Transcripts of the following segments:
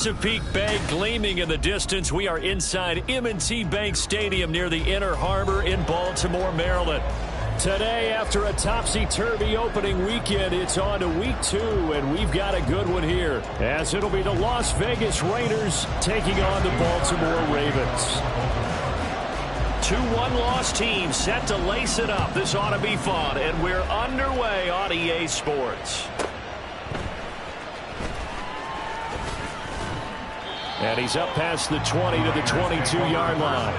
Chesapeake Bay gleaming in the distance. We are inside M&T Bank Stadium near the Inner Harbor in Baltimore, Maryland. Today, after a topsy-turvy opening weekend, it's on to week 2, and we've got a good one here, as it'll be the Las Vegas Raiders taking on the Baltimore Ravens. 2 one-loss teams set to lace it up. This ought to be fun, and we're underway on EA Sports. And he's up past the 20 to the 22-yard line.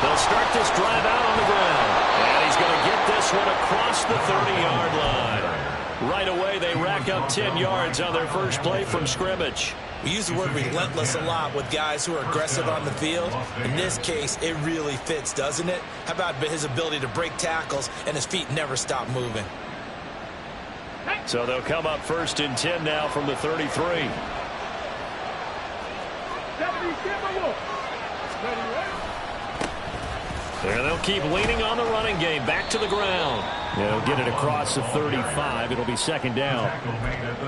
They'll start this drive out on the ground. And he's going to get this one across the 30-yard line. Right away, they rack up 10 yards on their first play from scrimmage. We use the word relentless a lot with guys who are aggressive on the field. In this case, it really fits, doesn't it? How about his ability to break tackles and his feet never stop moving? So they'll come up 1st and 10 now from the 33. There, they'll keep leaning on the running game. Back to the ground. They'll get it across the 35. It'll be 2nd down.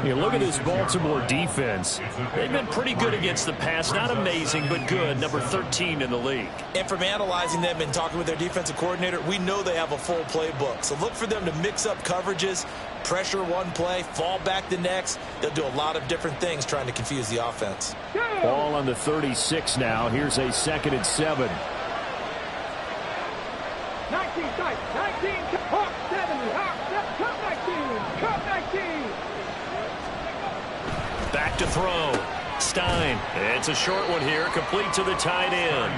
Look at this Baltimore defense. They've been pretty good against the pass. Not amazing, but good. Number 13 in the league. And from analyzing them and talking with their defensive coordinator, we know they have a full playbook. So look for them to mix up coverages, pressure one play, fall back the next. They'll do a lot of different things trying to confuse the offense. Ball on the 36 now. Here's a 2nd and 7. 19, 19, Hawk 70, Hawk, cut 19. Back to throw. Stein. It's a short one here, complete to the tight end.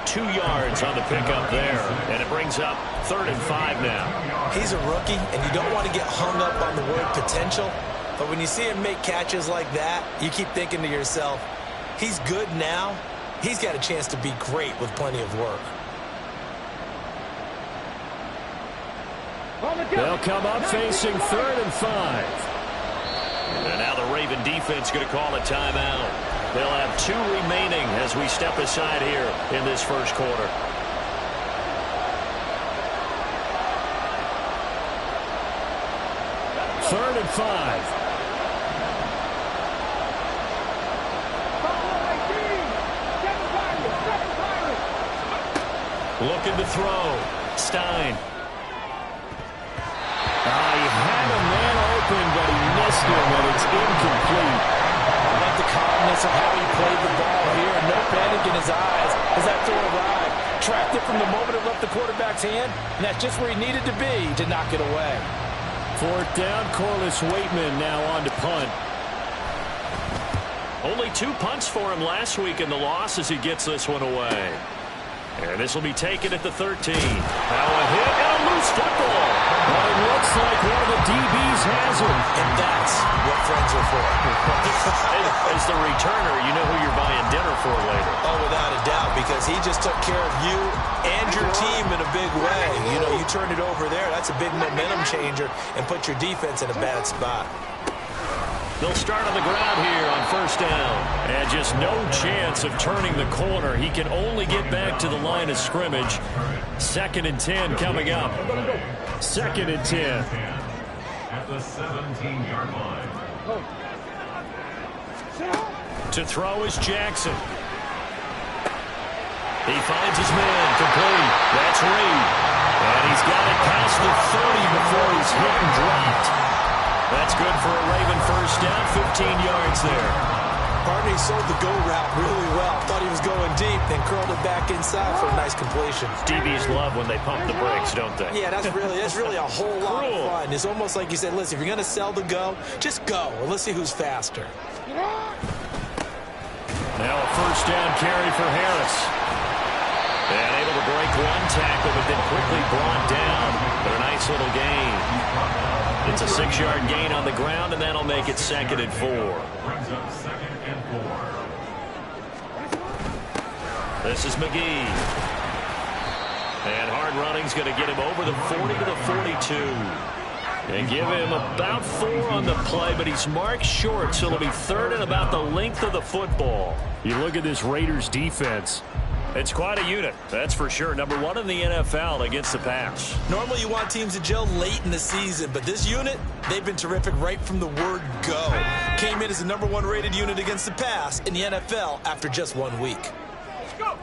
2 yards on the pickup there, and it brings up 3rd and 5 now. He's a rookie, and you don't want to get hung up on the word potential, but when you see him make catches like that, you keep thinking to yourself, he's good now. He's got a chance to be great with plenty of work. They'll come up facing 3rd and 5. And now the Raven defense going to call a timeout. They'll have 2 remaining as we step aside here in this first quarter. Third and 5. Looking to throw. Stein. He had a man open, but he missed him, and it's incomplete. I like the calmness of how he played the ball here. No panic in his eyes as that throw arrived. Tracked it from the moment it left the quarterback's hand, and that's just where he needed to be to knock it away. 4th down, Corliss Waitman now on to punt. Only 2 punts for him last week in the loss as he gets this one away. And this will be taken at the 13. Now a hit and a loose football. But it looks like one of the DBs has him. And that's what friends are for. As the returner, you know who you're buying dinner for later. Oh, without a doubt, because he just took care of you and your team in a big way. You know, you turned it over there. That's a big momentum changer and put your defense in a bad spot. They'll start on the ground here on 1st down. And just no chance of turning the corner. He can only get back to the line of scrimmage. 2nd and 10 coming up. 2nd and 10. At the 17-yard line. To throw is Jackson. He finds his man complete. That's Reed. And he's got it past the 30 before he's hit and dropped. That's good for a Raven 1st down, 15 yards there. Partney sold the go route really well. Thought he was going deep, then curled it back inside for a nice completion. DBs love when they pump the brakes, don't they? Yeah, that's really a whole lot of fun. It's almost like you said, listen, if you're going to sell the go, just go. And let's see who's faster. Now a 1st down carry for Harris. And able to break one tackle, but then quickly brought down. But a nice little gain. It's a 6-yard gain on the ground, and that'll make it 2nd and 4. Brings up 2nd and 4. This is McGee. And hard running's going to get him over the 40 to the 42. And give him about 4 on the play, but he's marked short, so it'll be 3rd and about the length of the football. You look at this Raiders defense. It's quite a unit, that's for sure. Number 1 in the NFL against the pass. Normally you want teams to gel late in the season, but this unit, they've been terrific right from the word go. Came in as the number 1 rated unit against the pass in the NFL after just 1 week. Let's go.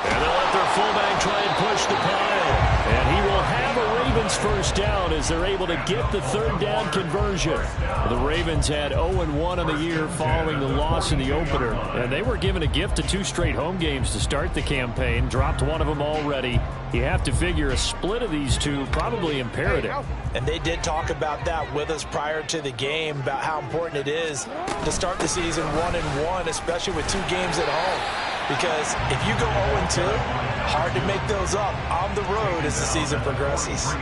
And they'll let their fullback try and push the pile. And he will have a Ravens first down as they're able to get the 3rd down conversion. The Ravens had 0-1 on the year following the loss in the opener. And they were given a gift of 2 straight home games to start the campaign. Dropped one of them already. You have to figure a split of these two probably imperative. And they did talk about that with us prior to the game, about how important it is to start the season 1-1, especially with 2 games at home. Because if you go 0-2, hard to make those up on the road as the season progresses.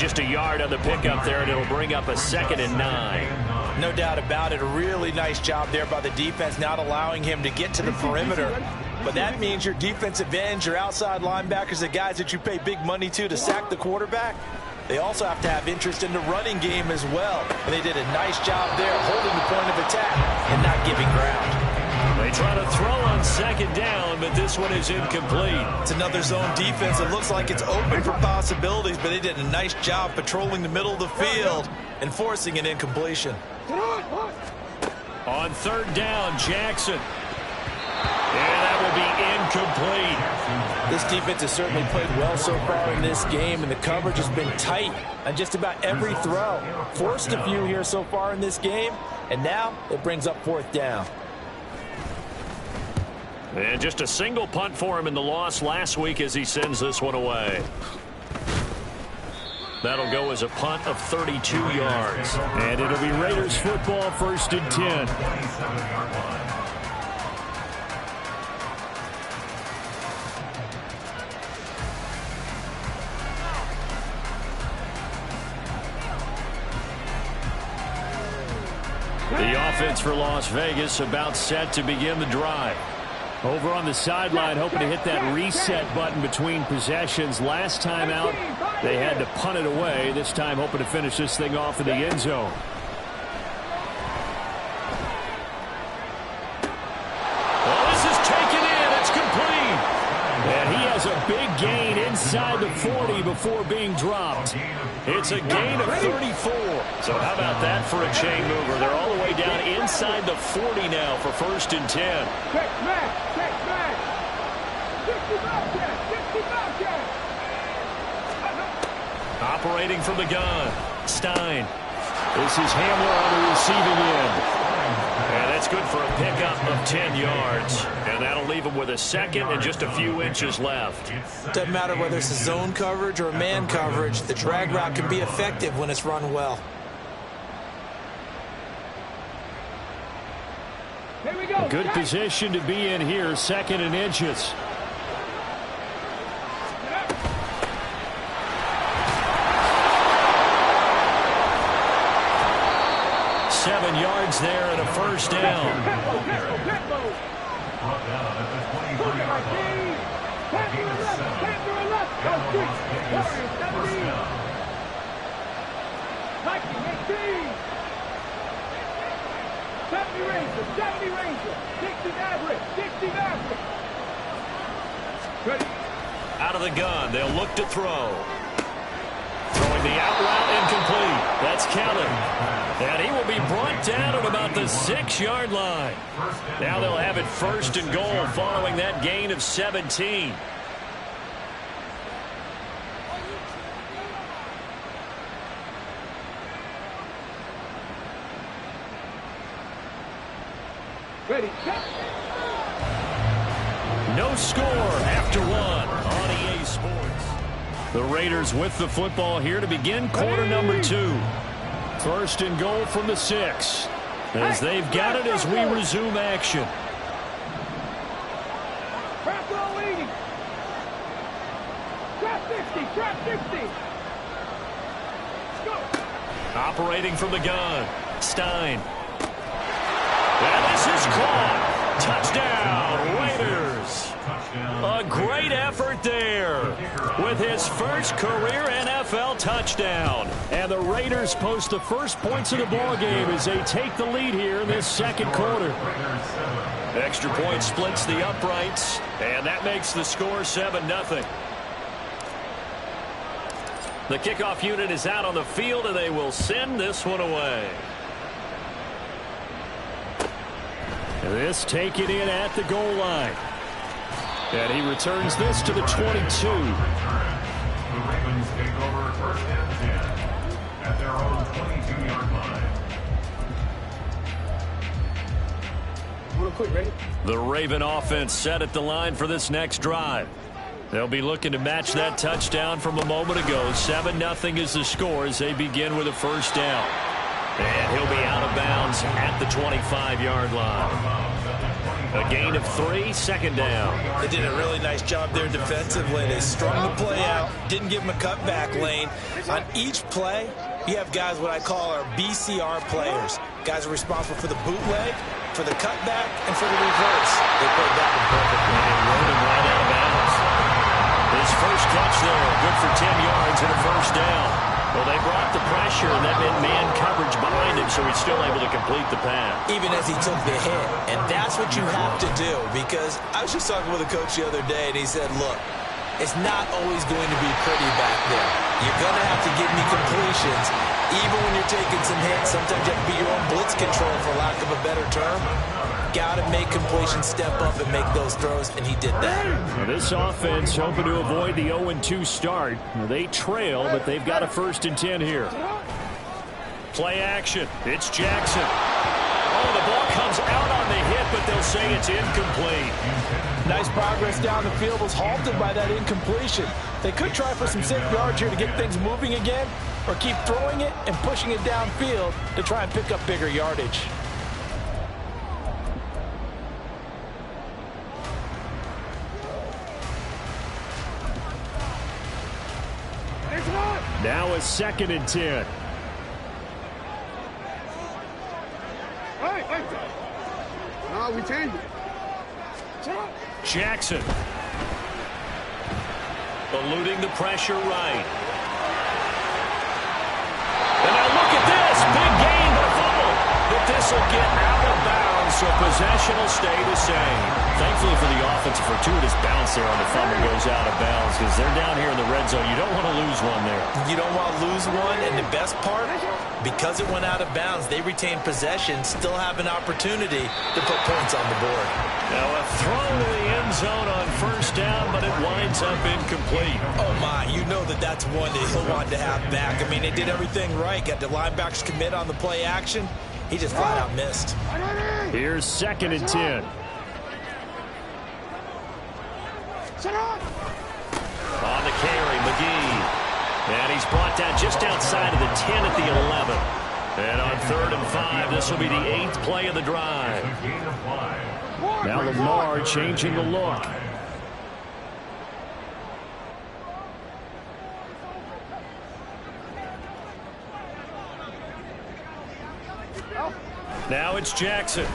Just a yard on the pickup there, and it'll bring up a 2nd and 9. No doubt about it. A really nice job there by the defense, not allowing him to get to the perimeter. But that means your defensive ends, your outside linebackers, the guys that you pay big money to sack the quarterback, they also have to have interest in the running game as well. And they did a nice job there holding the point of attack and not giving ground. They try to throw on 2nd down, but this one is incomplete. It's another zone defense. It looks like it's open for possibilities, but they did a nice job patrolling the middle of the field and forcing an incompletion. On 3rd down, Jackson. And that will be incomplete. This defense has certainly played well so far in this game, and the coverage has been tight on just about every throw. Forced a few here so far in this game, and now it brings up 4th down. And just a single punt for him in the loss last week as he sends this one away. That'll go as a punt of 32 yards. And it'll be Raiders football, 1st and 10. 27-yard line. The offense for Las Vegas about set to begin the drive. Over on the sideline, hoping to hit that reset button between possessions. Last time out, they had to punt it away. This time, hoping to finish this thing off in the end zone. Well, this is taken in. It's complete. And he has a big gain inside the 40 before being dropped. It's a gain of 34. So how about that for a chain mover? They're all the way down inside the 40 now for 1st and 10. Check smash. 65 check. Operating from the gun, Stein. This is Hamler on the receiving end. And that's good for a pickup of 10 yards. And that'll leave him with a 2nd and just a few inches left. Doesn't matter whether it's a zone coverage or a man coverage, the drag route can be effective when it's run well. Here we go. Good position to be in here, 2nd and inches. Seven yards there and a 1st down. Brought down at the 23-yard line. Gain of 7. And Las Vegas, first down. 70 Ranger. 60 average. Ready. Out of the gun, they'll look to throw. Throwing the out route incomplete. That's Kellen. And he will be brought down at about the 6-yard line. Now they'll have it 1st and goal following that gain of 17. Ready. No score after 1 on EA Sports. The Raiders with the football here to begin quarter number 2. 1st and goal from the 6. As they've got it as we resume action. Pass all leading. Trap 60, trap 60. Go. Operating from the gun, Stein. And this is caught. Touchdown, Raiders. A great effort there with his first career NFL touchdown. And the Raiders post the first points of the ball game as they take the lead here in this second quarter. Extra point splits the uprights, and that makes the score 7-0. The kickoff unit is out on the field, and they will send this one away. This taken in at the goal line. And he returns this to the 22. The Ravens take over first and 10 at their own 22-yard line. Real quick, ready? The Raven offense set at the line for this next drive. They'll be looking to match that touchdown from a moment ago. 7-0 is the score as they begin with a first down. And he'll be out of bounds at the 25-yard line. A gain of 3, second down. They did a really nice job there defensively. They strung the play out, didn't give him a cutback lane. On each play, you have guys what I call our BCR players. Guys are responsible for the bootleg, for the cutback, and for the reverse. They played that one perfectly. And they rode him right out of bounds. His first catch there, good for 10 yards and a first down. Well, they brought the pressure, and that meant man coverage behind him, so he's still able to complete the pass. Even as he took the hit. And that's what you have to do, because I was just talking with a coach the other day, and he said, look, it's not always going to be pretty back there. You're going to have to give me completions. Even when you're taking some hits, sometimes you have to be your own blitz control, for lack of a better term. Got to make completions, step up and make those throws, and he did that. Now this offense hoping to avoid the 0-2 start. They trail, but they've got a 1st and 10 here. Play action. It's Jackson. Oh, the ball comes out on the hit, but they'll say it's incomplete. Nice progress down the field, was halted by that incompletion. They could try for some safe yards here to get things moving again, or keep throwing it and pushing it downfield to try and pick up bigger yardage. Now a 2nd and 10. Hey. No, we changed it. Jackson. Eluding the pressure right. And now look at this. Big gain, but fumble. But this will get out of bounds, so possession will stay the same. Thankfully for the offense, a fortuitous bounce there on the fumble goes out of bounds because they're down here in the red zone. You don't want to lose one there. You don't want to lose one, and the best part, because it went out of bounds, they retain possession, still have an opportunity to put points on the board. Now a throw to the end zone on first down, but it winds up incomplete. Oh, my, you know that's one that he'll want to have back. I mean, they did everything right. Got the linebackers commit on the play action. He just flat out missed. Here's 2nd and 10. On the carry, McGee. And he's brought down just outside of the 10 at the 11. And on 3rd and 5, this will be the 8th play of the drive. Now Lamar changing the look. Now it's Jackson.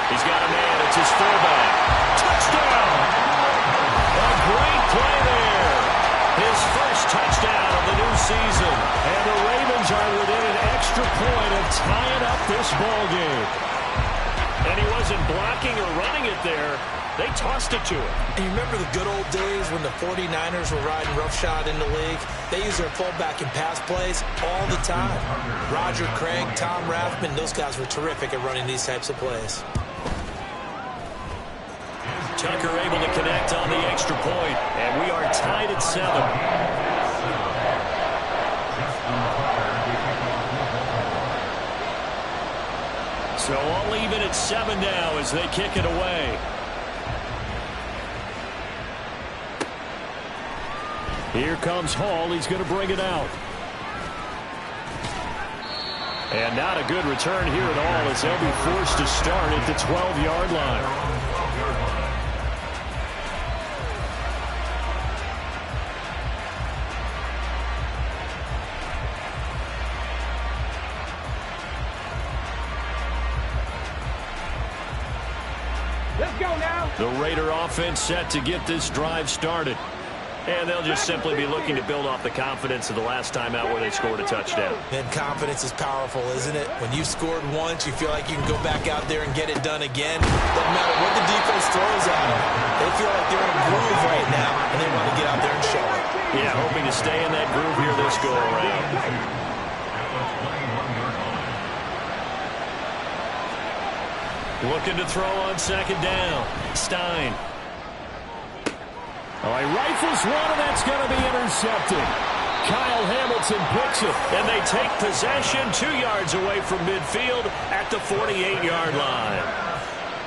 He's got a man. It's his fullback. Touchdown! A great play there. His first touchdown of the new season. And the Ravens are within an extra point of tying up this ball game. And he wasn't blocking or running it there. They tossed it to him. And you remember the good old days when the 49ers were riding roughshod in the league? They used their fullback in pass plays all the time. Roger Craig, Tom Rathman, those guys were terrific at running these types of plays. Tucker able to connect on the extra point, and we are tied at 7. So all even at 7 now as they kick it away. Here comes Hall. He's going to bring it out. And not a good return here at all as they'll be forced to start at the 12-yard line. Let's go now. The Raider offense set to get this drive started. And they'll just simply be looking to build off the confidence of the last time out where they scored a touchdown. And confidence is powerful, isn't it? When you scored once, you feel like you can go back out there and get it done again. Doesn't matter what the defense throws at them. They feel like they're in a groove right now, and they want to get out there and show it. Yeah, hoping to stay in that groove here this go-around. Looking to throw on second down. Stein. Oh, he rifles one, and that's going to be intercepted. Kyle Hamilton picks it, and they take possession 2 yards away from midfield at the 48-yard line.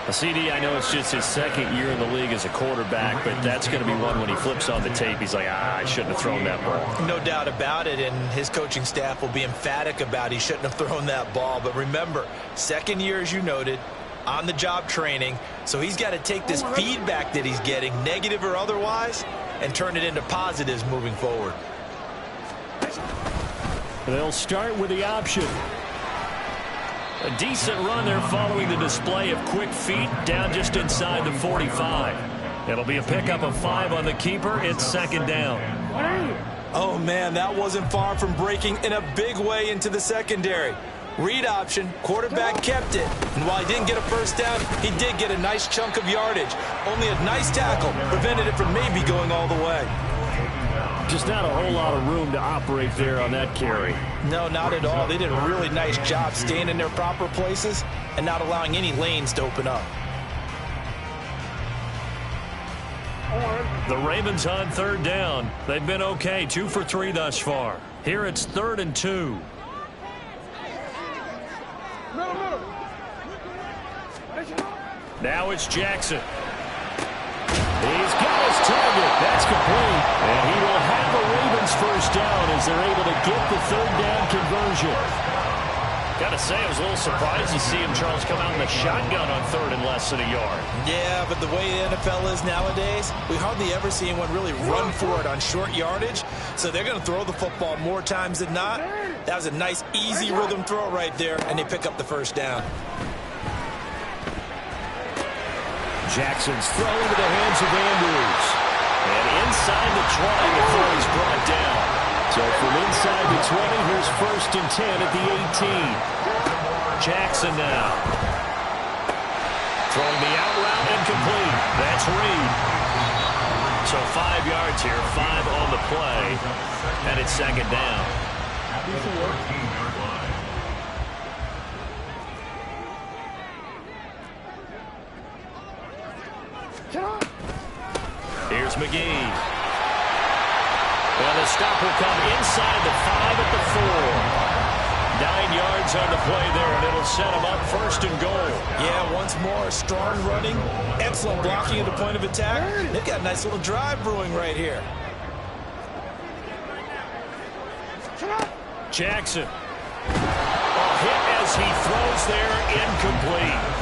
A CD, I know it's just his second year in the league as a quarterback, but that's going to be one when he flips on the tape. He's like, I shouldn't have thrown that ball. No doubt about it, and his coaching staff will be emphatic about he shouldn't have thrown that ball. But remember, second year, as you noted, on-the-job training, so he's got to take this feedback that he's getting, negative or otherwise, and turn it into positives moving forward. They'll start with the option. A decent run there following the display of quick feet down just inside the 45. It'll be a pickup of 5 on the keeper. It's second down. Oh, man, that wasn't far from breaking in a big way into the secondary. Read option, quarterback kept it, and while he didn't get a first down, he did get a nice chunk of yardage. Only a nice tackle prevented it from maybe going all the way. Just not a whole lot of room to operate there on that carry. No, not at all. They did a really nice job staying in their proper places and not allowing any lanes to open up. The Ravens on third down. They've been okay, 2 for 3 thus far. Here it's 3rd and 2. Now it's Jackson. He's got his target. That's complete. And he will have a Ravens first down as they're able to get the 3rd down conversion. Got to say, I was a little surprised to see him, Charles, come out in the shotgun on 3rd and less than a yard. Yeah, but the way the NFL is nowadays, we hardly ever see anyone really run for it on short yardage. So they're going to throw the football more times than not. That was a nice, easy rhythm throw right there, and they pick up the first down. Jackson's throw into the hands of Andrews. And inside the 20 before he's brought down. So from inside the 20, here's 1st and 10 at the 18. Jackson now. Throwing the out route incomplete. That's Reed. So 5 yards here, 5 on the play. And it's second down. Here's McGee. And the stop will come inside the 5 at the 4. 9 yards on the play there, and it'll set him up 1st and goal. Yeah, once more, strong running, excellent blocking at the point of attack. They've got a nice little drive brewing right here. Jackson. A hit as he throws there, incomplete.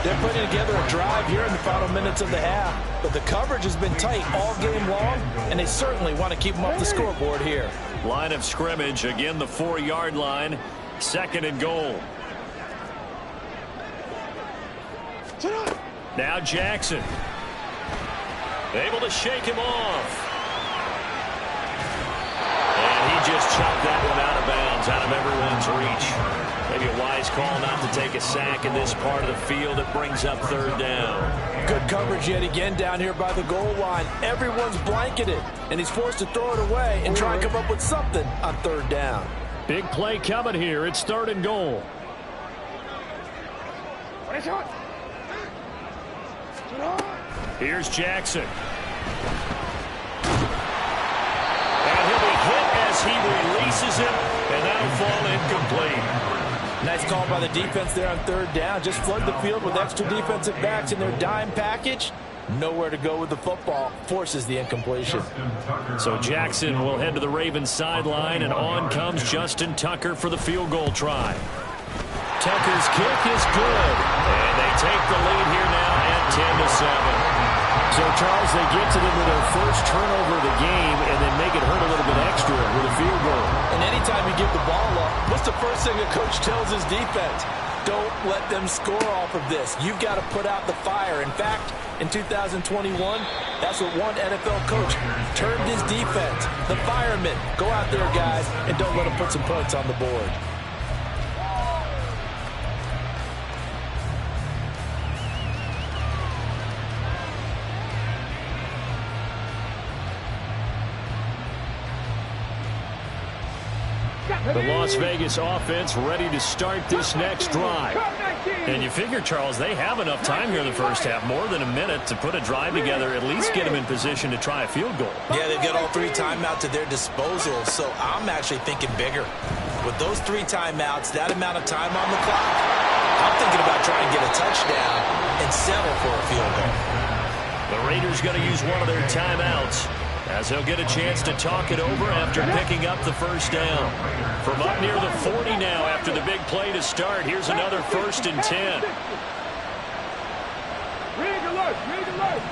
They're putting together a drive here in the final minutes of the half. But the coverage has been tight all game long, and they certainly want to keep them off the scoreboard here. Line of scrimmage, again the 4-yard line. 2nd and goal. Now Jackson. Able to shake him off. And he just chopped that one out of bounds, out of everyone's reach. Maybe a wise call not to take a sack in this part of the field. It brings up 3rd down. Good coverage yet again down here by the goal line. Everyone's blanketed, and he's forced to throw it away and try and come up with something on 3rd down. Big play coming here. It's 3rd and goal. Here's Jackson. And he'll be hit as he releases it, and that'll fall incomplete. Nice call by the defense there on 3rd down. Just flood the field with extra defensive backs in their dime package. Nowhere to go with the football. Forces the incompletion. So Jackson will head to the Ravens sideline, and on comes Justin Tucker for the field goal try. Tucker's kick is good, and they take the lead here now at 10-7. So, Charles, they get to them with their first turnover of the game and then make it hurt a little bit extra with a field goal. And anytime you give the ball up, what's the first thing a coach tells his defense? don't let them score off of this. You've got to put out the fire. In fact, in 2021, that's what one NFL coach termed his defense. The firemen. Go out there, guys, and don't let them put some points on the board. The Las Vegas offense ready to start this next drive. And you figure, Charles, they have enough time here in the first half, more than a minute, to put a drive together, at least get them in position to try a field goal. Yeah, they've got all 3 timeouts at their disposal, so I'm actually thinking bigger. With those 3 timeouts, that amount of time on the clock, I'm thinking about trying to get a touchdown and settle for a field goal. The Raiders going to use one of their timeouts, as they'll get a chance to talk it over after picking up the first down. From up near the 40 now after the big play to start, here's another 1st and 10. Rig alert, rig alert.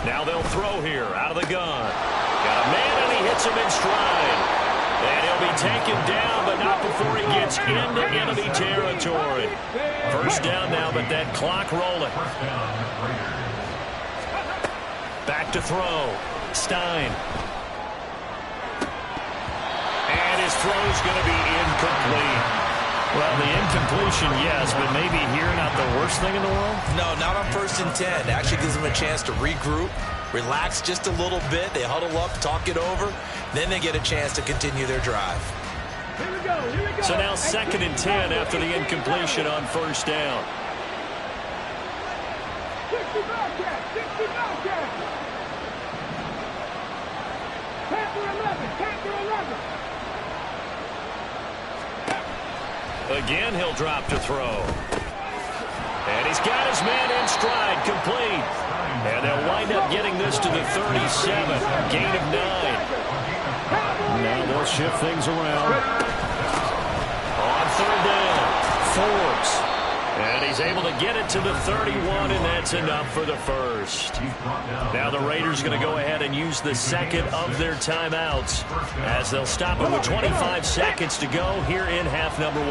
Now they'll throw here out of the gun. Got a man and he hits him in stride. And he'll be taken down, but not before he gets into enemy territory. First down now, but that clock rolling. Back to throw. Stein. And his throw's going to be incomplete. Well, the incompletion, yes, but maybe here not the worst thing in the world? No, not on 1st and 10. It actually gives them a chance to regroup, relax just a little bit. They huddle up, talk it over. Then they get a chance to continue their drive. Here we go, here we go. So now 2nd and 10 after the incompletion on 1st down. 60 Bobcat, 60 Bobcat. Panther 11, Panther 11. Again, he'll drop to throw. And he's got his man in stride, complete. And they'll wind up getting this to the 37, gain of 9. Now they'll shift things around. On 3rd down, Forbes. And he's able to get it to the 31, and that's enough for the first. Now the Raiders going to go ahead and use the 2nd of their timeouts, as they'll stop it with 25 seconds to go here in half number 1.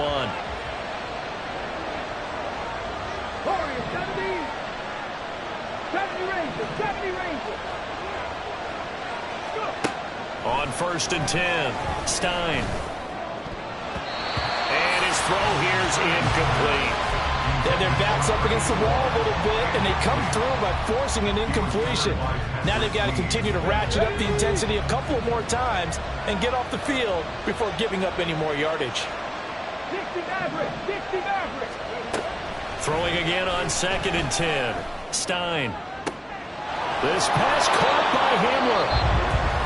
Warriors, 70 Rangers, 70 Rangers. On 1st and 10, Stein. And his throw here's incomplete. Their back's up against the wall a little bit, and they come through by forcing an incompletion. Now they've got to continue to ratchet up the intensity a couple of more times and get off the field before giving up any more yardage. 60 Maverick, 60 Maverick. Throwing again on 2nd and 10. Stein. This pass caught by Hamler.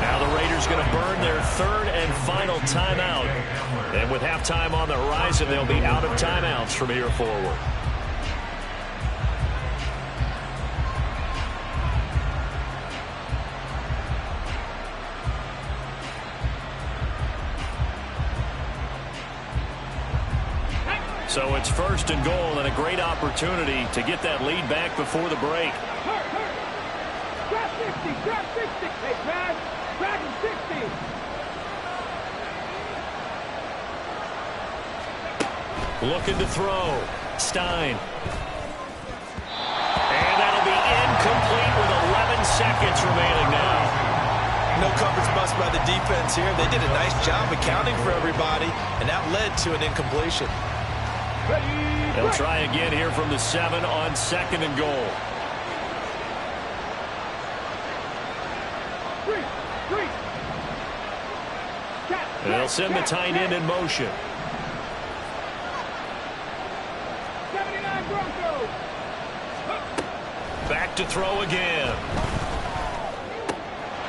Now the Raiders going to burn their 3rd and final timeout. And with halftime on the horizon, they'll be out of timeouts from here forward. So it's 1st and goal, and a great opportunity to get that lead back before the break. Grab 60, grab 60. Hey, Brad, grab him 60. Looking to throw. Stein. And that'll be incomplete with 11 seconds remaining now. No coverage bust by the defense here. They did a nice job accounting for everybody, and that led to an incompletion. They'll try again here from the 7 on 2nd and goal. And they'll send the tight end in motion. 79 Broncos. Back to throw again.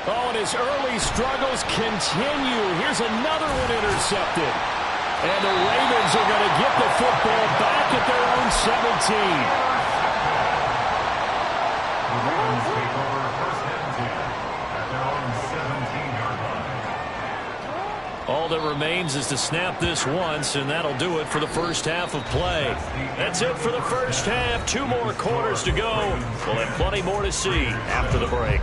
Oh, and his early struggles continue. Here's another one intercepted. And the Ravens are going to get the football back at their own 17. All that remains is to snap this once, and that'll do it for the first half of play. That's it for the first half. 2 more quarters to go. We'll have plenty more to see after the break.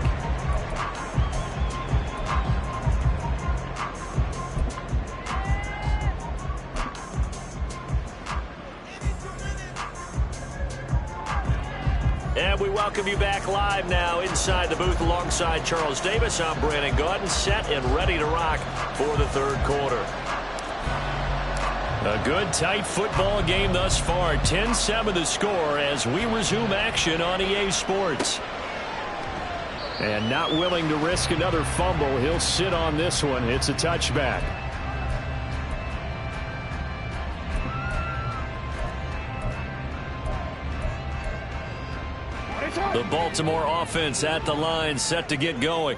And we welcome you back live now inside the booth alongside Charles Davis. I'm Brandon Gaudin, set and ready to rock for the third quarter. A good, tight football game thus far. 10-7 the score as we resume action on EA Sports. And not willing to risk another fumble. He'll sit on this one. It's a touchback. The Baltimore offense at the line, set to get going.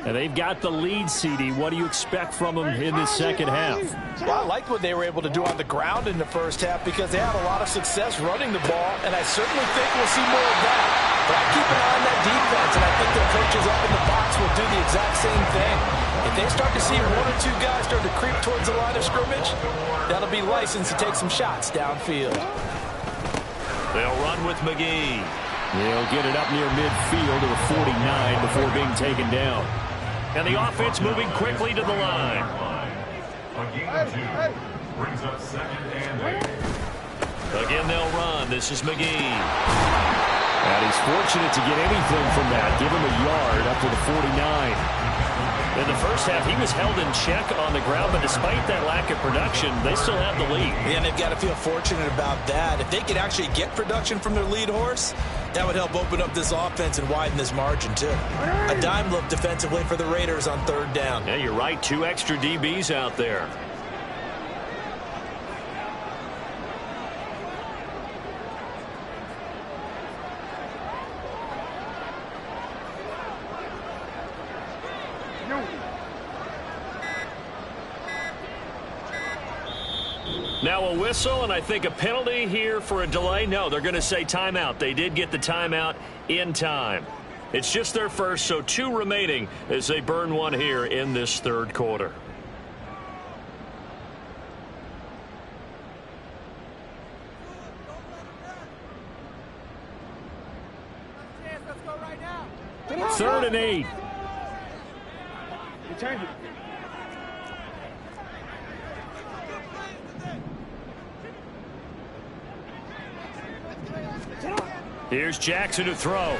And they've got the lead, CD. What do you expect from them in the second half? Well, I liked what they were able to do on the ground in the first half because they had a lot of success running the ball, and I certainly think we'll see more of that. But I keep an eye on that defense, and I think their coaches up in the box will do the exact same thing. If they start to see one or two guys start to creep towards the line of scrimmage, that'll be licensed to take some shots downfield. They'll run with McGee. They'll get it up near midfield to the 49 before being taken down. And the offense moving quickly to the line. Brings up 2nd and 8. Again, they'll run. This is McGee. And he's fortunate to get anything from that. Give him a yard up to the 49. In the first half, he was held in check on the ground, but despite that lack of production, they still have the lead. Yeah, and they've got to feel fortunate about that. If they could actually get production from their lead horse, that would help open up this offense and widen this margin, too. A dime look defensively for the Raiders on 3rd down. Yeah, you're right. 2 extra DBs out there. Now a whistle, and I think a penalty here for a delay. No, they're going to say timeout. They did get the timeout in time. It's just their first, so 2 remaining as they burn one here in this third quarter. Third and 8. Change it. Here's Jackson to throw. And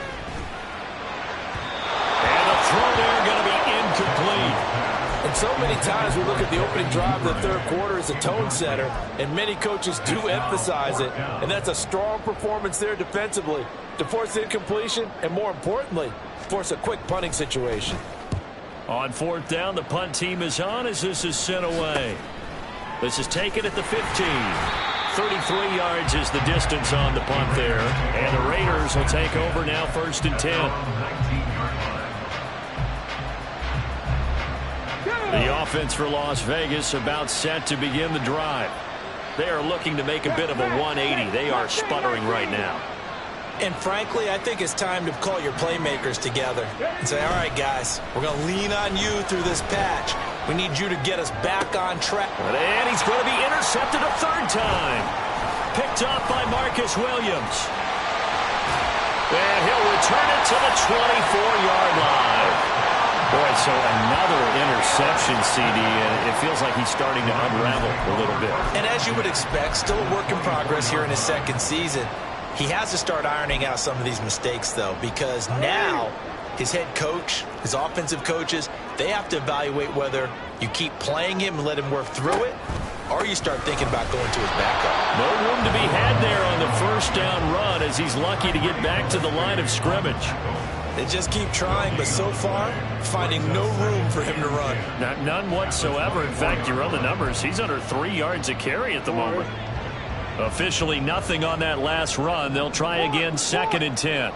the throw there going to be incomplete. And so many times we look at the opening drive of the third quarter as a tone setter, and many coaches do emphasize it. And that's a strong performance there defensively to force incompletion and, more importantly, force a quick punting situation. On 4th down, the punt team is on as this is sent away. This is taken at the 15. 33 yards is the distance on the punt there. And the Raiders will take over now 1st and 10. The offense for Las Vegas about set to begin the drive. They are looking to make a bit of a 180. They are sputtering right now. And frankly, I think it's time to call your playmakers together and say, all right, guys, we're going to lean on you through this patch. We need you to get us back on track. And he's going to be intercepted a 3rd time. Picked off by Marcus Williams. And he'll return it to the 24-yard line. Boy, so another interception, CD, and it feels like he's starting to unravel a little bit. And as you would expect, still a work in progress here in his 2nd season. He has to start ironing out some of these mistakes, though, because now his head coach, his offensive coaches, they have to evaluate whether you keep playing him and let him work through it, or you start thinking about going to his backup. No room to be had there on the 1st down run as he's lucky to get back to the line of scrimmage. They just keep trying, but so far, finding no room for him to run. None whatsoever. In fact, you run the numbers. He's under 3 yards a carry at the moment. Officially nothing on that last run. They'll try again 2nd and 10.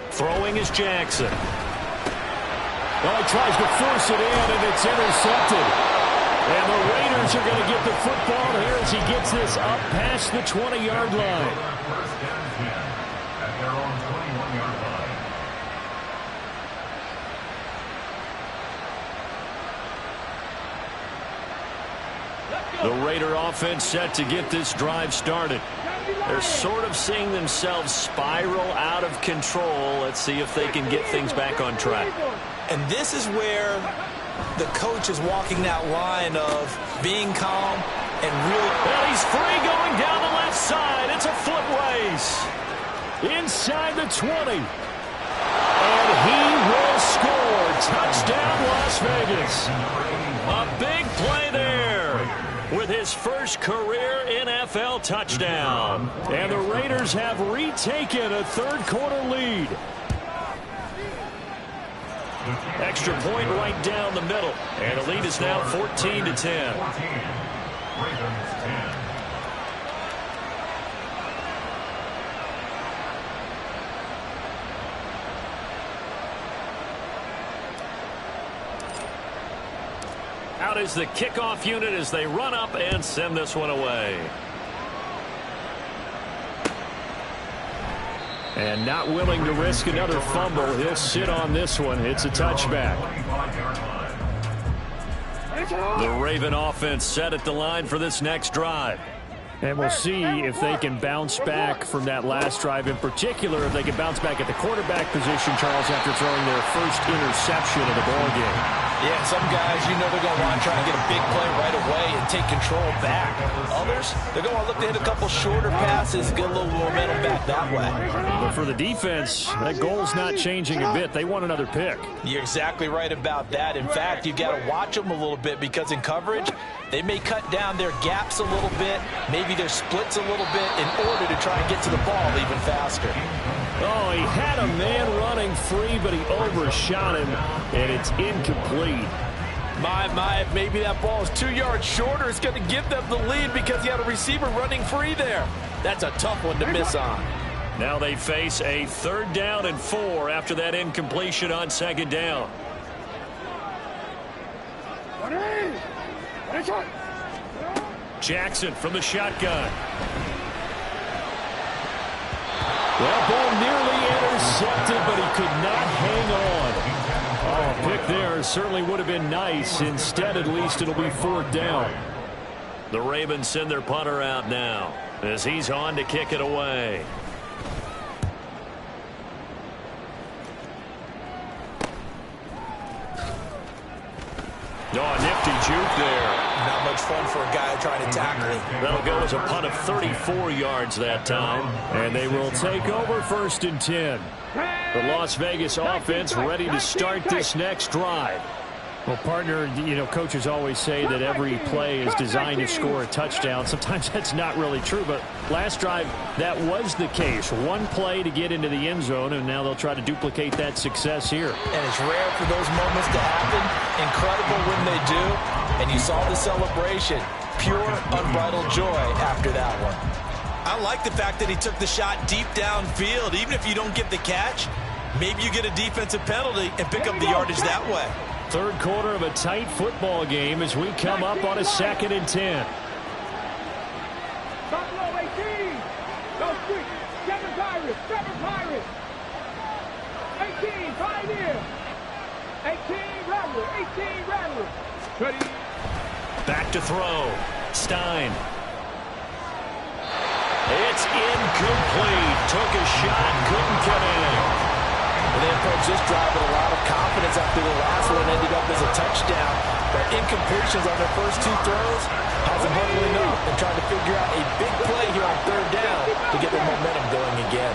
Throwing is Jackson. Well, he tries to force it in, and it's intercepted. And the Raiders are going to get the football here as he gets this up past the 20-yard line. First down 10 at their own 21-yard line. The Raider offense set to get this drive started. They're sort of seeing themselves spiral out of control. Let's see if they can get things back on track. And this is where the coach is walking that line of being calm and really... Well, he's free going down the left side. It's a foot race. inside the 20. And he will score. Touchdown, Las Vegas. A big play there with his first career NFL touchdown. And the Raiders have retaken a third-quarter lead. Extra point right down the middle. And the lead is now 14-10. 14. Ravens 10. Out is the kickoff unit as they run up and send this one away. And not willing to risk another fumble. He'll sit on this one. It's a touchback. The Raven offense set at the line for this next drive. And we'll see if they can bounce back from that last drive. In particular, if they can bounce back at the quarterback position, Charles, after throwing their first interception of the ballgame. Yeah, some guys, you know they're going to want to try to get a big play right away and take control back. Others, they're going to look to hit a couple shorter passes, get a little momentum back that way. But for the defense, that goal's not changing a bit. They want another pick. You're exactly right about that. In fact, you've got to watch them a little bit because in coverage, they may cut down their gaps a little bit, maybe their splits a little bit in order to try and get to the ball even faster. Oh, he had a man running free, but he overshot him, and it's incomplete. My, if maybe that ball is 2 yards shorter, it's going to give them the lead because he had a receiver running free there. That's a tough one to miss on. Now they face a 3rd down and 4 after that incompletion on 2nd down. Jackson from the shotgun. That ball nearly intercepted, but he could not hang on. Oh, a pick there certainly would have been nice. Instead, at least it'll be 4th down. The Ravens send their punter out now as he's on to kick it away. Oh, nifty juke there. Not much fun for a guy trying to tackle him. That'll go as a punt of 34 yards that time. And they will take over 1st and 10. The Las Vegas offense ready to start this next drive. Well, partner, you know, coaches always say that every play is designed to score a touchdown. Sometimes that's not really true, but last drive, that was the case. One play to get into the end zone, and now they'll try to duplicate that success here. And it's rare for those moments to happen. Incredible when they do. And you saw the celebration. Pure, unbridled joy after that one. I like the fact that he took the shot deep downfield. Even if you don't get the catch, maybe you get a defensive penalty and pick up the yardage that way. 3rd quarter of a tight football game as we come up on a 2nd and 10. Buffalo 18. Go street. 7 Pirates. 7 Pirates. 18 Pioneer. 18 Rattler. 18 Rattler. Ready. Back to throw. Stein. It's incomplete. Took a shot. Couldn't get in. And they approached this drive with a lot of confidence after the last one ended up as a touchdown. But incompletions on their first 2 throws has them huddling up and trying to figure out a big play here on 3rd down to get their momentum going again.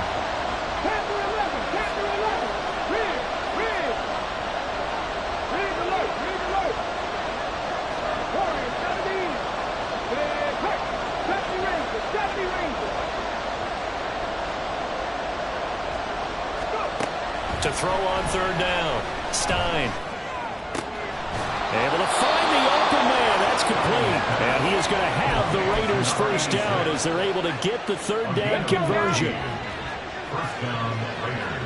Panther 11. Panther 11. Red. Red. Red alert. Red alert. Warriors 17. Red. Hurt. 70 Rangers. 70 Rangers. To throw on 3rd down. Stein. Able to find the open man. That's complete. And he is going to have the Raiders 1st down as they're able to get the 3rd down conversion. 1st down, Raiders.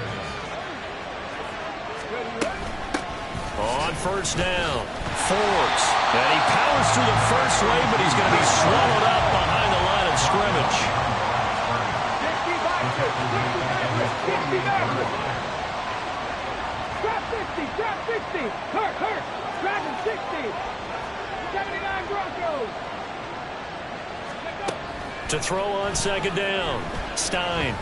On 1st down. Forbes. And he powers through the first wave, but he's going to be swallowed up behind the line of scrimmage. 50 Trap 60. Hurt. Dragon 60. 79 Broncos. To throw on 2nd down. Stein.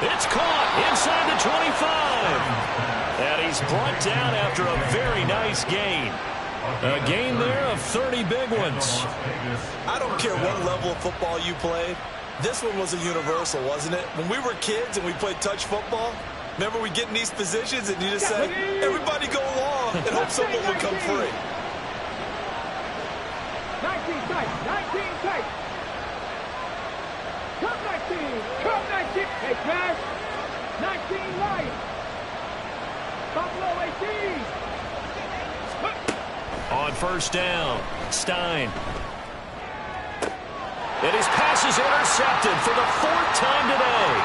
It's caught inside the 25. And he's brought down after a very nice gain. A gain there of 30 big ones. I don't care what level of football you played. This one was a universal, wasn't it? When we were kids and we played touch football, remember we get in these positions and you just say, everybody go along and hope someone will come free. 19 tight, 19 tight. Come 19, come 19. Hey, Cash. 19 right. Buffalo 18. On first down, Stein. And his pass is intercepted for the 4th time today.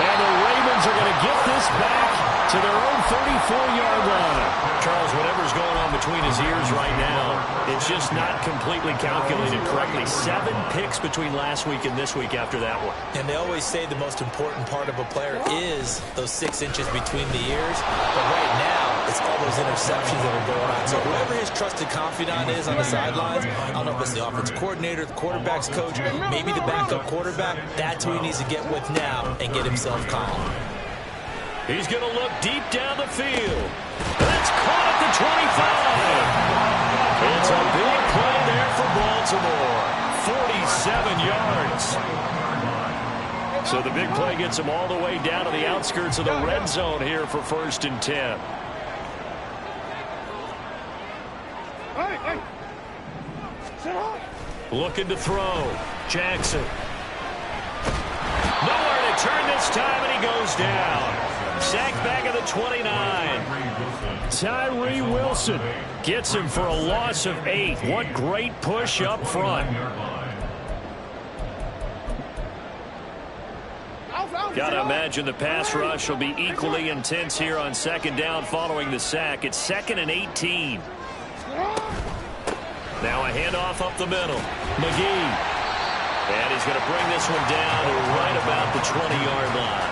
And the Ravens are going to get this back to their own 34-yard line. Charles, whatever's going on between his ears right now, it's just not completely calculated correctly. 7 picks between last week and this week after that one. And they always say the most important part of a player is those 6 inches between the ears. But right now, it's all those interceptions that are going on. So whoever his trusted confidant is on the sidelines, I don't know if it's the offensive coordinator, the quarterback's coach, maybe the backup quarterback, that's who he needs to get with now and get himself calm. He's going to look deep down the field. That's caught at the 25. It's a big play there for Baltimore. 47 yards. So the big play gets him all the way down to the outskirts of the red zone here for 1st and 10. Looking to throw. Jackson. Nowhere to turn this time, and he goes down. Sacked back at the 29. Tyree Wilson gets him for a loss of 8. What great push up front. Got to imagine the pass rush will be equally intense here on 2nd down following the sack. It's 2nd and 18. Now a handoff up the middle. McGee. And he's going to bring this one down to right about the 20-yard line.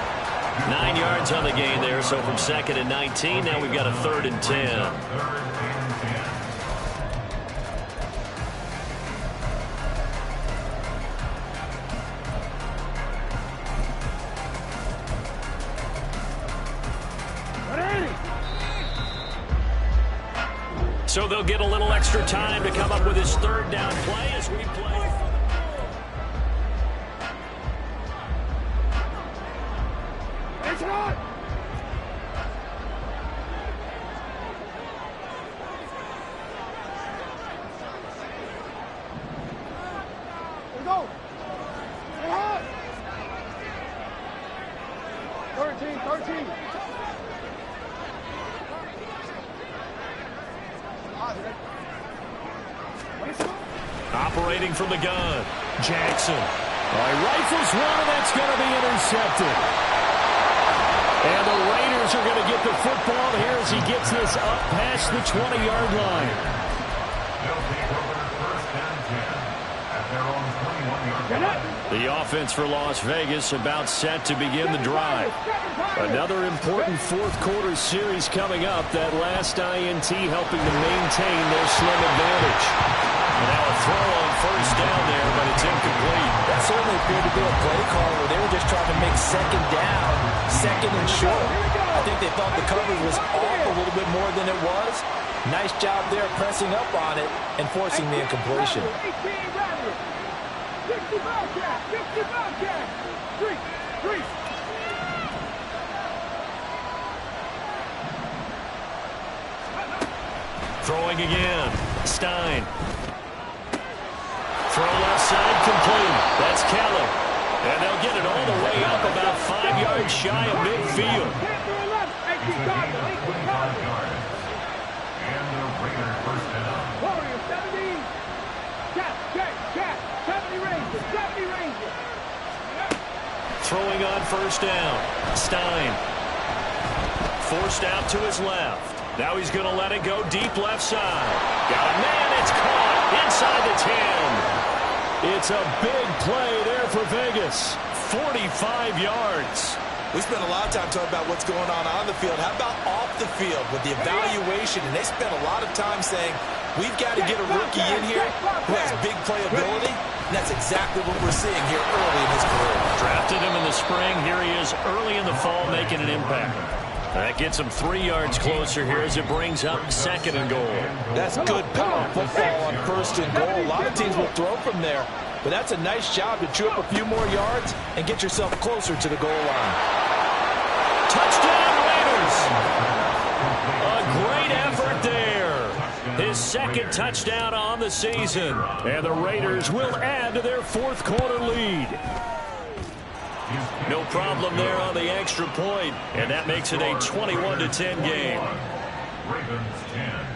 9 yards on the gain there, so from 2nd and 19, now we've got a 3rd and 10. So they'll get a little extra time to come up with his 3rd down play as we play. It's not. Let's go. 13. Operating from the gun. Jackson. Rifles one, and that's going to be intercepted. And the Raiders are going to get the football here as he gets this up past the 20-yard line. The offense for Las Vegas about set to begin the drive. Another important 4th quarter series coming up. That last INT helping to maintain their slim advantage. Now a throw on first down there, but it's incomplete. That certainly appeared to be a play call where they were just trying to make 2nd down, 2nd and short. I think they thought the coverage was off a little bit more than it was. Nice job there pressing up on it and forcing the incompletion. 60 Bobcat. 3. Throwing again. Stein. Throw left side complete. That's Keller. And they'll get it all the way up about 5 yards shy of midfield. And the Raiders first down. Warrior 70. Cat. 70 Rangers. Throwing on first down. Stein. Forced out to his left. Now he's going to let it go deep left side. Got a man. It's caught inside the 10. It's a big play there for Vegas. 45 yards. We spent a lot of time talking about what's going on the field. How about off the field with the evaluation? And they spent a lot of time saying, we've got to get a rookie in here who has big playability. And that's exactly what we're seeing here early in his career. Drafted him in the spring. Here he is early in the fall making an impact. That gets him 3 yards closer here as it brings up 2nd and goal. That's good power football on 1st and goal. A lot of teams will throw from there. but that's a nice job to chew up a few more yards and get yourself closer to the goal line. Touchdown, Raiders! A great effort there. His second touchdown on the season. And the Raiders will add to their fourth quarter lead. No problem there on the extra point, and that makes it a 21-10 game. Ravens 10.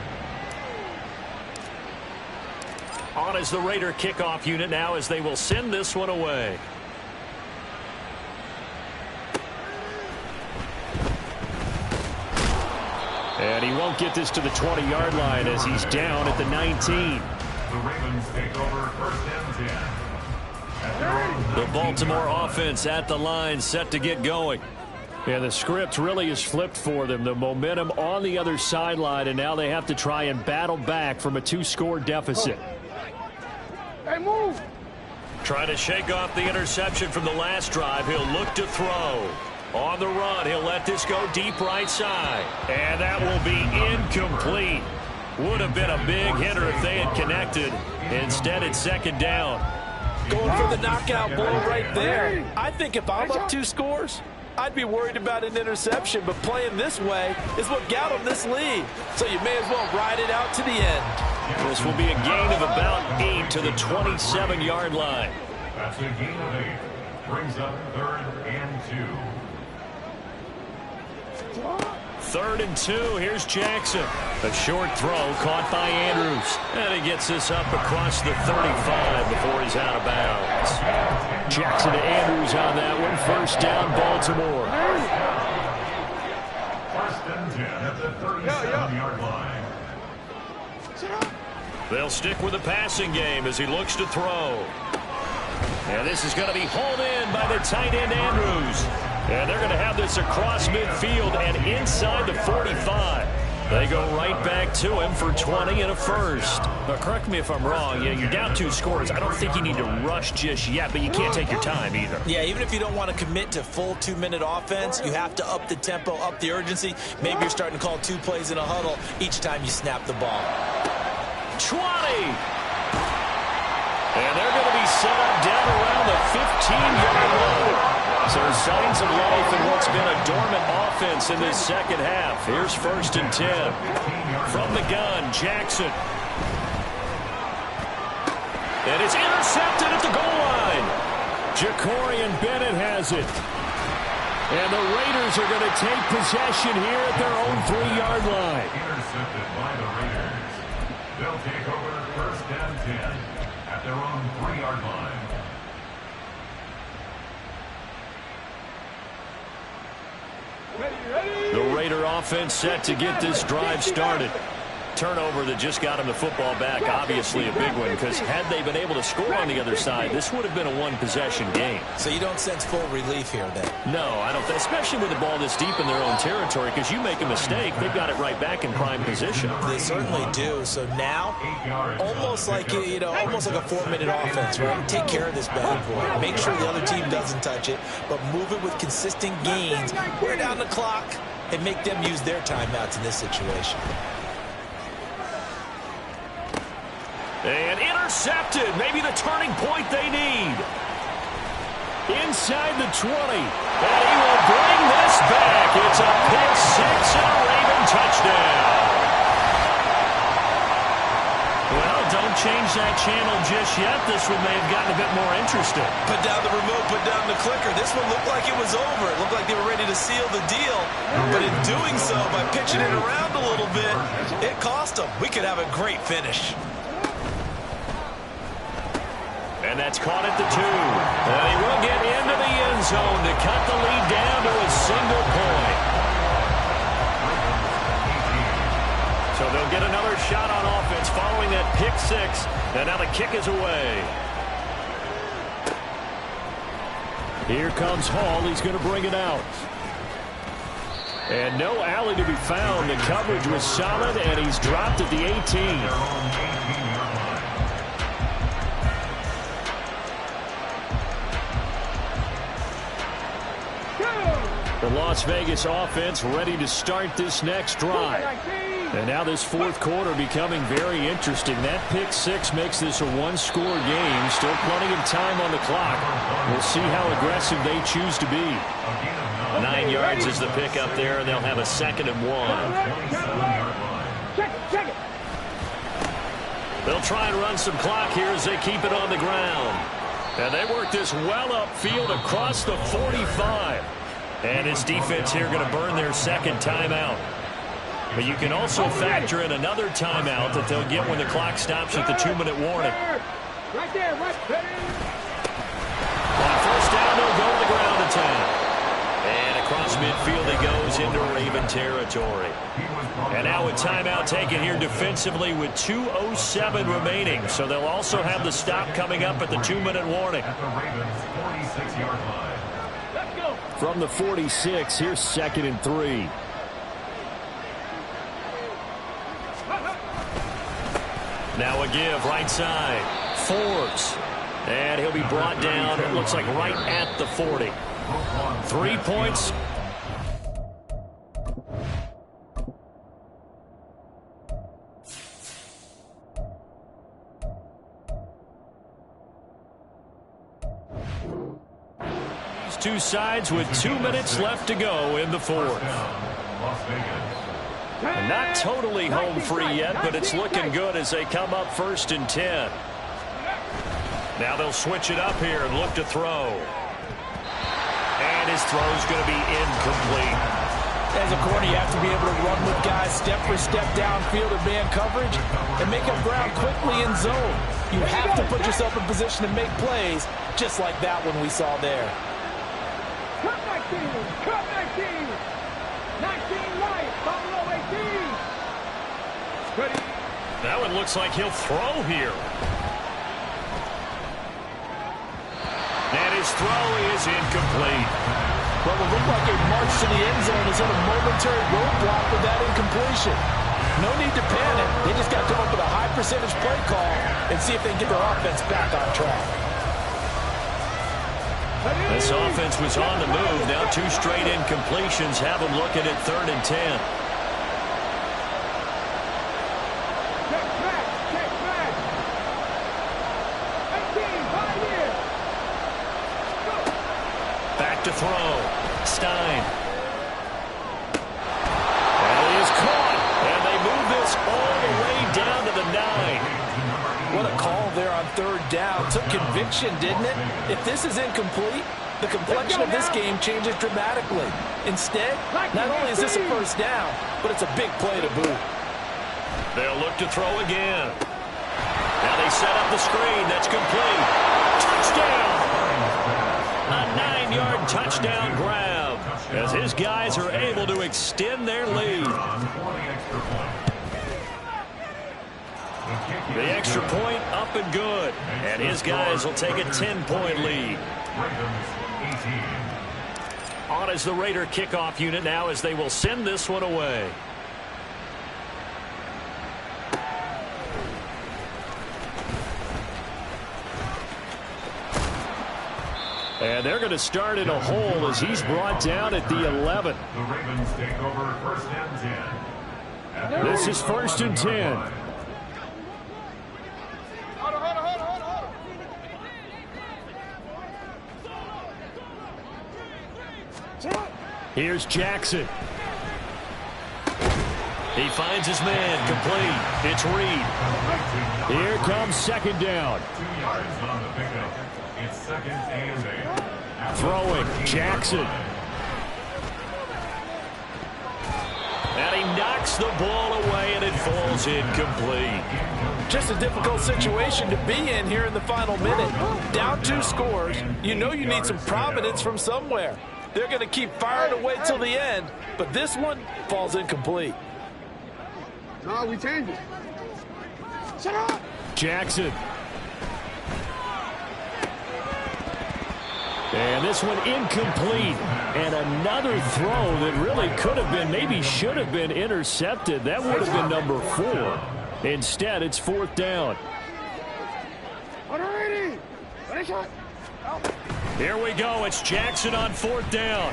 On is the Raider kickoff unit now as they will send this one away. And he won't get this to the 20-yard line as he's down at the 19. The Ravens take over first and 10. The Baltimore offense at the line, set to get going. Yeah, the script really is flipped for them. The momentum on the other sideline, and now they have to try and battle back from a 2-score deficit. Hey, move! Trying to shake off the interception from the last drive. He'll look to throw. On the run, he'll let this go deep right side. And that will be incomplete. Would have been a big hitter if they had connected. Instead, it's second down. Going for the knockout blow right there. I think if I'm up 2 scores, I'd be worried about an interception, but playing this way is what got them this lead. So you may as well ride it out to the end. This will be a gain of about 8 to the 27-yard line. That's a gain of 8. Brings up 3rd and 2. 3rd and 2. Here's Jackson. A short throw caught by Andrews. And he gets this up across the 35 before he's out of bounds. Jackson to Andrews on that one. First down, Baltimore. First and 10 at the 37-yard line. They'll stick with the passing game as he looks to throw. And this is going to be hauled in by the tight end, Andrews. And they're going to have this across midfield and inside the 45. They go right back to him for 20 and a first. But correct me if I'm wrong. Yeah, you're down 2 scores. I don't think you need to rush just yet, but you can't take your time either. Yeah, even if you don't want to commit to full 2-minute offense, you have to up the tempo, up the urgency. Maybe you're starting to call 2 plays in a huddle each time you snap the ball. 20! And they're going to be set up down around the 15-yard line. So signs of life in what's been a dormant offense in this second half. Here's 1st and 10. From the gun, Jackson. And it's intercepted at the goal line. Jacorian Bennett has it. And the Raiders are going to take possession here at their own 3-yard line. Intercepted by the Raiders. They'll take over 1st and 10 at their own 3-yard line. The Raider offense set to get this drive started. Turnover that just got him the football back, obviously a big one, because had they been able to score on the other side, this would have been a 1-possession game. So you don't sense full relief here then? No, I don't, especially with the ball this deep in their own territory, because you make a mistake, they've got it right back in prime position. They certainly do. So now, almost like almost like a 4-minute offense, right? Take care of this bad boy. Make sure the other team doesn't touch it, but move it with consistent gains. Wear down the clock and make them use their timeouts in this situation. And intercepted. Maybe the turning point they need. Inside the 20. And he will bring this back. It's a pick-6 and a Raven touchdown. Well, don't change that channel just yet. This one may have gotten a bit more interesting. Put down the remote, put down the clicker. This one looked like it was over. It looked like they were ready to seal the deal. But in doing so, by pitching it around a little bit, it cost them. We could have a great finish. And that's caught at the 2. And he will get into the end zone to cut the lead down to a single point. So they'll get another shot on offense following that pick-6. And now the kick is away. Here comes Hall. He's going to bring it out. And no alley to be found. The coverage was solid, and he's dropped at the 18. The Las Vegas offense ready to start this next drive. And now this fourth quarter becoming very interesting. That pick six makes this a one-score game. Still plenty of time on the clock. We'll see how aggressive they choose to be. 9 yards is the pick up there, and they'll have a 2nd and 1. Check it. They'll try and run some clock here as they keep it on the ground. And they work this well upfield across the 45. And this defense here going to burn their 2nd timeout. But you can also factor in another timeout that they'll get when the clock stops at the 2-minute warning. Right there. On first down, they'll go to the ground attack. And across midfield he goes into Raven territory. And now a timeout taken here defensively with 2:07 remaining. So they'll also have the stop coming up at the 2-minute warning. At the Ravens' 46-yard line. Let's go. From the 46, here's 2nd and 3. Now a give, right side. Forbes. And he'll be brought down, it looks like right at the 40. 3 points. These two sides with 2 minutes left to go in the fourth. Las Vegas. And not totally home free yet, but it's looking good as they come up 1st and 10. Now they'll switch it up here and look to throw. And his throw's going to be incomplete. As a corner, you have to be able to run with guys step for step downfield in man coverage and make up ground quickly in zone. You have to put yourself in position to make plays, just like that one we saw there. Cut 19. 19 right. Buffalo 18. Ready. That one looks like he'll throw here. And his throw is incomplete. Well, it looked like a march to the end zone is on a momentary roadblock with that incompletion. No need to panic. They just got to come up with a high percentage play call and see if they can get their offense back on track. This offense was on the move. Now 2 straight incompletions have them looking at 3rd and 10. Check back. 18, right here. Back to throw. Stein. And he is caught. And they move this all the way down to the 9. What a call there on 3rd down. Took conviction, didn't it? If this is incomplete, the complexion of this game changes dramatically. Instead, not only is this a 1st down, but it's a big play to boot. They'll look to throw again. Now they set up the screen. That's complete. Touchdown. A 9-yard touchdown grab as his guys are able to extend their lead. The extra point up and good. And his guys will take a 10-point lead. On as the Raider kickoff unit now as they will send this one away. And they're going to start in a hole as he's brought down at the 11. The Ravens take over 1st and 10. This is 1st and 10. Here's Jackson. He finds his man, complete. It's Reed. Here comes 2nd down. 2 yards on the pickup. It's 2nd and 8. Throwing, Jackson. And he knocks the ball away, and it falls incomplete. Just a difficult situation to be in here in the final minute. Down 2 scores. You know you need some providence from somewhere. They're going to keep firing away till the end, but this one falls incomplete. No, we change it. Shut up. Jackson. And this one incomplete. And another throw that really could have been, maybe should have been intercepted. That would have been number 4. Instead, it's 4th down. Here we go. It's Jackson on 4th down.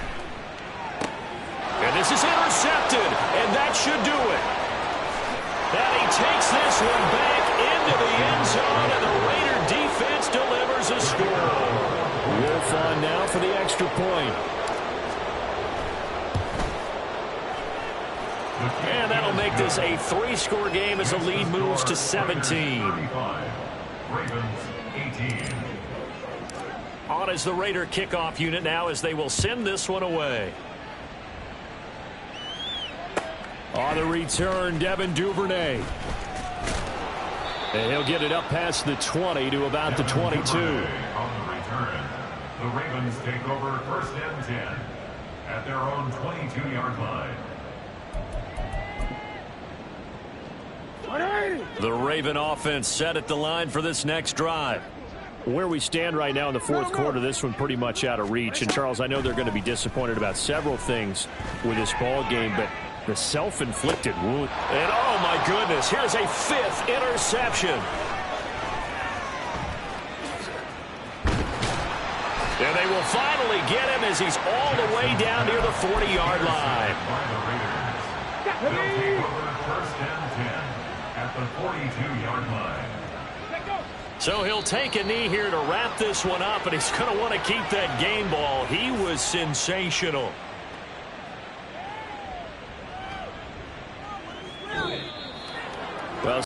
And this is intercepted. And that should do it. And he takes this one back into the end zone, and the Raider defense delivers a score. Wolf on now for the extra point. And that'll make this a 3-score game as the lead moves to 17. Ravens 18. On is the Raider kickoff unit now as they will send this one away. On the return, Devin Duvernay. And he'll get it up past the 20 to about the 22. On the return, the Ravens take over 1st and 10 at their own 22-yard line. The Raven offense set at the line for this next drive. Where we stand right now in the 4th quarter, this one pretty much out of reach. And, Charles, I know they're going to be disappointed about several things with this ball game, but the self-inflicted wound. And, oh, my goodness, here's a 5th interception. And they will finally get him as he's all the way down near the 40-yard line. They'll take over 1st and 10 at the 42-yard line. So he'll take a knee here to wrap this one up, and he's going to want to keep that game ball. He was sensational.